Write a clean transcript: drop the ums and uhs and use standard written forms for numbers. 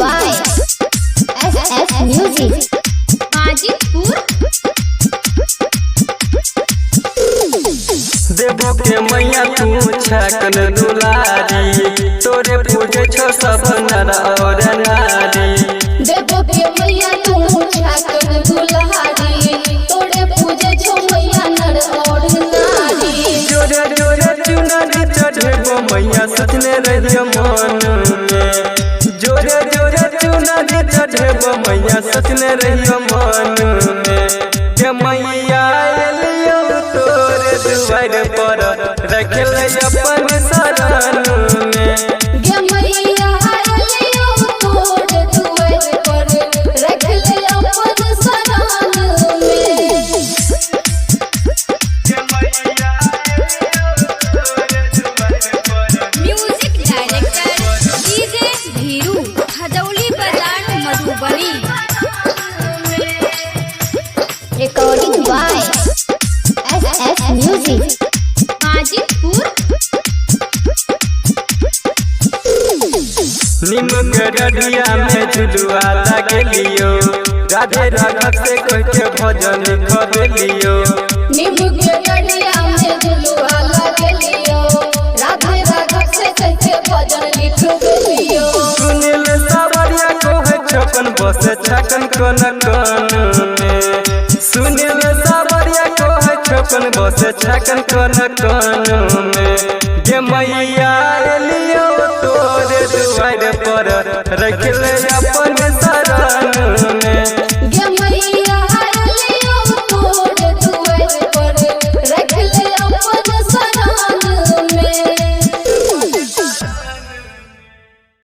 by SS Music Hajipur. देवो के मैया तू छकन दुलारी, तोरे पूजे छो सब नर और नारी। देवो के मैया तू छकन दुलारी, तोरे पूजे छो मैया नर और नारी। जोरे जोरे चुनरी चढ़ेबो मैया सजने रहियो मन में। जोरे जोरे चुनरी चढ़ेबो मैया सजने रहियो मन में। के मैया एलियो तोरे दुआर पर रखल अपन शरण में। गे मैया एलियो तोरे दुआर पर रखल अपन शरण में। Music director DJ Dhiru Hadauli Bazar Madhubani. Recording by SS Music Hajipur. नीम के डढ़िया में झुलुआ लगलियो, राधे राघव से कह के भजन लिखलियो। नीम के डढ़िया में झुलुआ लगलियो, राधे राघव से कह के भजन लिखलियो। सुनील सावरिया को है छपन बस छकन कन कन में। सुनील सावरिया को है छपन बस छकन कन में। गे मैया एलियो तोरे दुआर पर रखले अपन शरण